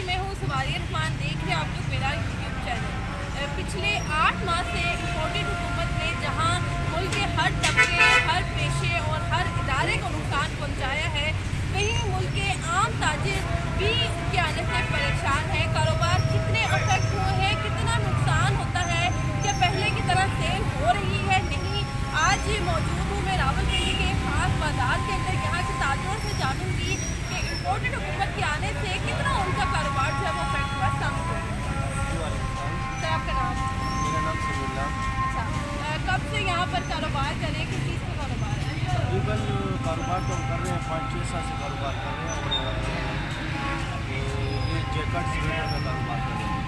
जी, मैं हूँ सवारी रहमान, देख रहे हैं आप लोग मेरा यूट्यूब चैनल। पिछले 8 माह से इम्पोर्टेड हुकूमत ने जहाँ मुल्क के हर तबके, हर पेशे और हर इदारे को नुकसान पहुँचाया है, वहीं मुल्क के आम ताजिर भी उनके आने से परेशान हैं। कारोबार कितने अफेक्ट हुए हैं, कितना नुकसान होता है, क्या पहले की तरह सेल हो रही है, नहीं। आज मौजूद हूँ मैं रावलपिंडी के खास बाजार के अंदर, यहाँ के ताजिरों से जानूंगी कि इम्पोर्टेड हुकूमत के आने से कितना उनका कारोबार जो है वो अफेक्ट हुआ। सर, आपका नाम? मेरा नाम समीला। अच्छा, कब से यहाँ पर कारोबार कर रहे हैं, किस चीज़ का कारोबार है? तकरीबन कारोबार तो हम कर रहे हैं 5-6 साल से कारोबार कर रहे हैं और ये जैकेट स्वेटर का कारोबार कर रहे हैं।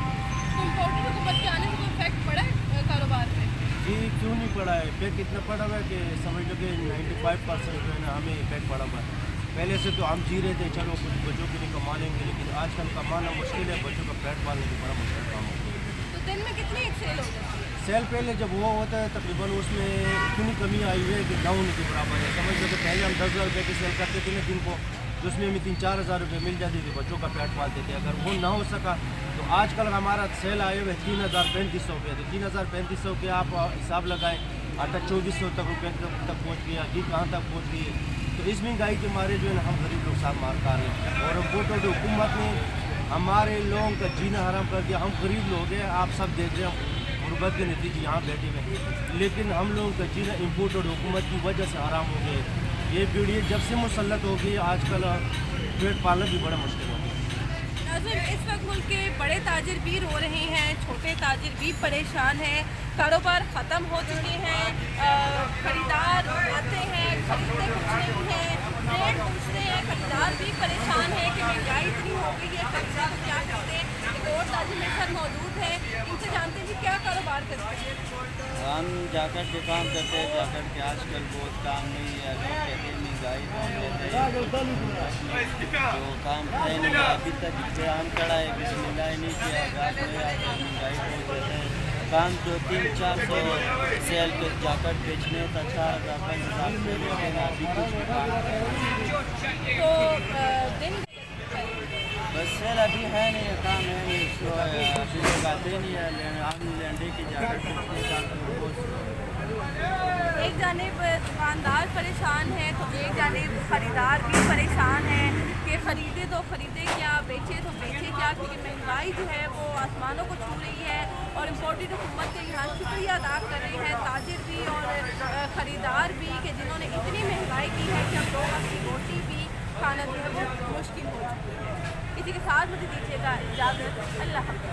तो इम्पोर्टेड हुकूमत के आने से कोई इफेक्ट पड़ा है कारोबार पे? जी, क्यों नहीं पड़ा है? इफेक्ट इतना पड़ा हुआ है कि समझ लो कि 95% जो है ना हमें इफेक्ट पड़ा हुआ है। पहले से तो हम जी रहे थे, चलो कुछ बच्चों के लिए कमा लेंगे, लेकिन आजकल कमाना मुश्किल है, बच्चों का पेट पालने की बड़ा मुश्किल काम होता है। तो दिन में कितनी सेल हो जाती है? सेल पहले जब वो होता है तकरीबन उसमें इतनी कमी आई हुई है कि डाउन के बराबर है। समझ लो कि पहले हम 10,000 रुपये की सेल करते थे ना दिन को, तो उसमें हमें 3-4 हज़ार रुपये मिल जाती थी, बच्चों का पेट पालते थे। अगर वो ना हो सका तो आजकल हमारा सेल आए हुए 3,035 रुपये, तो 3,035 के आप हिसाब लगाएं, आटा 2,400 रुपये तक पहुँच गया, घी कहाँ तक पहुँच गई है। तो इस महंगाई के मारे जो है ना हम गरीब लोग साथ मार खा रहे हैं और वोटों की हुकूमत ने हमारे लोगों का जीना हराम कर दिया। हम गरीब लोग हैं, आप सब देख रहे हैं, गुर्बत के नतीजे यहाँ बैठे हुए हैं, लेकिन हम लोगों का जीना इम्पोर्ट और हुकूमत की वजह से हराम हो गए। ये पीढ़ी जब से मुसल्लत हो गई, आजकल पेट पालना भी बड़ा मुश्किल हो गया। इस वक्त मुल्क के बड़े ताजिर भी रो रहे हैं, छोटे ताजिर भी परेशान हैं, कारोबार ख़त्म हो चुके हैं, खरीदार आते हैं, खरीदते कुछ नहीं है, रेट पूछते हैं, खरीदार भी परेशान है कि महंगाई इतनी हो गई है, खरीदार क्या करते हैं। एक और ताजिर मेरे साथ मौजूद है, इनसे जानते हैं कि क्या कारोबार करते हैं। हम जैकेट के काम करते हैं। जैकेट के आजकल बहुत काम नहीं है, लोग कहते हैं महंगाई बहुत लेते हैं, तो काम है नहीं। अभी तक काम चढ़ा है, बिस्मिल्लाह नहीं किया, महंगाई बहुत देते हैं। काम 200-300-400 सेल के जैकेट बेचने का 4,000-5,000 से लेते हैं। अभी कुछ भी काम तो दिन बस सेल अभी है नहीं, काम है नहीं, तो अभी लोग आते नहीं है। हम लैंडे की जैकेट बेचने का एक जानिब दुकानदार परेशान है तो एक जानिब खरीदार भी परेशान है कि ख़रीदे तो ख़रीदे क्या, बेचे तो बेचे क्या, क्योंकि महंगाई जो है वो आसमानों को छू रही है। और इम्पोर्टेड हुकूमत का यहाँ शुक्रिया अदा कर रहे हैं ताजिर भी और ख़रीदार भी कि जिन्होंने इतनी महंगाई की है कि हम लोग अपनी रोटी भी खाना जो है वो मुश्किल हो चुकी है। इसी के साथ मुझे दीजिएगा इजाज़त। अल्लाह हाफ़िज़।